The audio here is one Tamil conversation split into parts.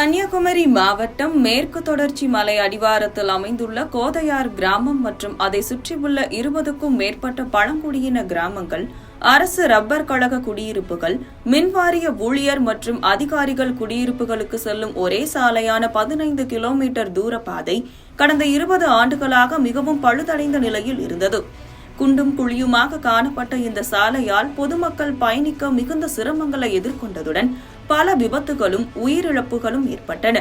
கன்னியாகுமரி மாவட்டம் மேற்கு தொடர்ச்சி மலை அடிவாரத்தில் அமைந்துள்ள கோதையார் கிராமம் மற்றும் அதை சுற்றியுள்ள 20க்கும் மேற்பட்ட பழங்குடியின கிராமங்கள் அரசு ரப்பர் கழக குடியிருப்புகள், மின்வாரிய ஊழியர் மற்றும் அதிகாரிகள் குடியிருப்புகளுக்கு செல்லும் ஒரே சாலையான 15 கிலோமீட்டர் தூர பாதை கடந்த 20 ஆண்டுகளாக மிகவும் பழுதடைந்த நிலையில் இருந்தது. குண்டும் குழியுமாக காணப்பட்ட இந்த சாலையால் பொதுமக்கள் பயணிக்க மிகுந்த சிரமங்களை எதிர்கொண்டதுடன் பல விபத்துகளும் உயிரிழப்புகளும் ஏற்பட்டன.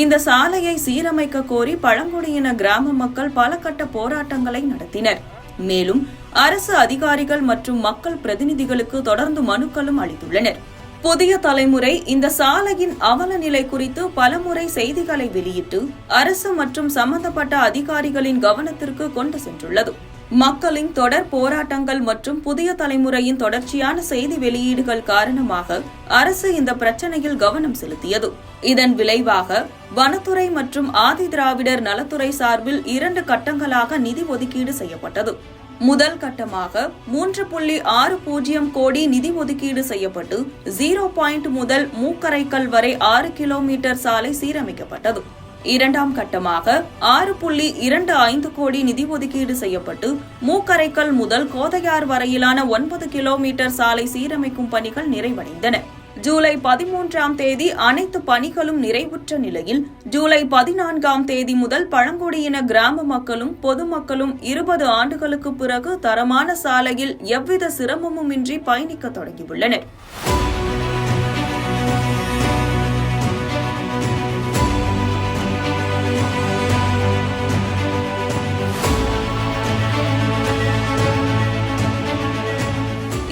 இந்த சாலையை சீரமைக்க கோரி பழங்குடியின கிராம மக்கள் பல கட்ட போராட்டங்களை நடத்தினர். மேலும் அரசு அதிகாரிகள் மற்றும் மக்கள் பிரதிநிதிகளுக்கு தொடர்ந்து மனுக்களும் அளித்துள்ளனர். புதிய தலைமுறை இந்த சாலையின் அவல நிலை குறித்து பலமுறை செய்திகளை வெளியிட்டு அரசு மற்றும் சம்பந்தப்பட்ட அதிகாரிகளின் கவனத்திற்கு கொண்டு சென்றுள்ளது. மக்களின் தொடர் போராட்டங்கள் மற்றும் புதிய தலைமுறையின் தொடர்ச்சியான செய்தி வெளியீடுகள் காரணமாக அரசு இந்த பிரச்சனையில் கவனம் செலுத்தியது. இதன் விளைவாக வனத்துறை மற்றும் ஆதி திராவிடர் நலத்துறை சார்பில் 2 கட்டங்களாக நிதி ஒதுக்கீடு செய்யப்பட்டது. முதல் கட்டமாக 3.60 கோடி நிதி ஒதுக்கீடு செய்யப்பட்டு 0 முதல் மூக்கரைக்கல் வரை 6 கிலோமீட்டர் சாலை சீரமைக்கப்பட்டது. இரண்டாம் கட்டமாக 6.25 கோடி நிதி ஒதுக்கீடு செய்யப்பட்டு மூக்கரைக்கல் முதல் கோதையார் வரையிலான 9 கிலோமீட்டர் சாலை சீரமைக்கும் பணிகள் நிறைவடைந்தன. ஜூலை 13ஆம் தேதி அனைத்து பணிகளும் நிறைவுற்ற நிலையில் ஜூலை 14ஆம் தேதி முதல் பழங்குடியின கிராம மக்களும் பொதுமக்களும் 20 ஆண்டுகளுக்கு பிறகு தரமான சாலையில் எவ்வித சிரமமுமின்றி பயணிக்க தொடங்கியுள்ளனர்.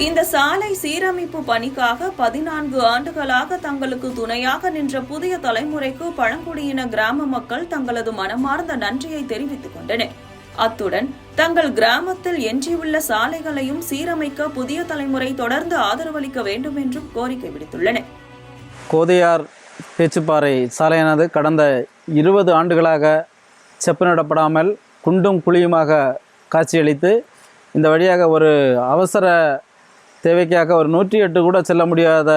இந்த சாலை சீரமைப்பு பணிக்காக 14 ஆண்டுகளாக தங்களுக்கு துணையாக நின்ற புதிய தலைமுறைக்கு பழங்குடியின கிராம மக்கள் தங்களது மனமார்ந்த நன்றியை தெரிவித்துக் கொண்டனர். அத்துடன் தங்கள் கிராமத்தில் எஞ்சியுள்ள சாலைகளையும் சீரமைக்க புதிய தலைமுறை தொடர்ந்து ஆதரவளிக்க வேண்டும் என்றும் கோரிக்கை விடுத்துள்ளனர். கோதையார் பேச்சுப்பாறை சாலையானது கடந்த 20 ஆண்டுகளாக செப்பனிடப்படாமல் குண்டும் குழியுமாக காட்சியளித்து இந்த வழியாக ஒரு அவசர தேவைக்காக ஒரு 108 கூட செல்ல முடியாத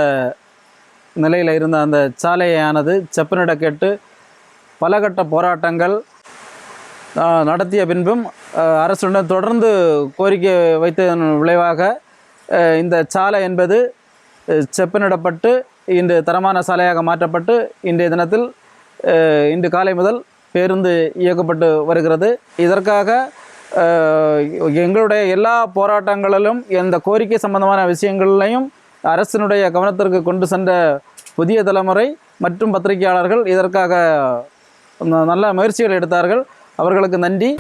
நிலையில் இருந்த அந்த சாலையானது செப்பனிட கேட்டு பல கட்ட போராட்டங்கள் நடத்திய பின்பும் அரசுடன் தொடர்ந்து கோரிக்கை வைத்ததன் விளைவாக இந்த சாலை என்பது செப்பனிடப்பட்டு இன்று தரமான சாலையாக மாற்றப்பட்டு இன்றைய தினத்தில் இன்று காலை முதல் பேருந்து இயக்கப்பட்டு வருகிறது. இதற்காக எங்களுடைய எல்லா போராட்டங்களிலும் இந்த கோரிக்கை சம்பந்தமான விஷயங்களையும் அரசினுடைய கவனத்திற்கு கொண்டு சென்ற புதிய தலைமுறை மற்றும் பத்திரிகையாளர்கள் இதற்காக நல்ல முயற்சிகள் எடுத்தார்கள். அவர்களுக்கு நன்றி.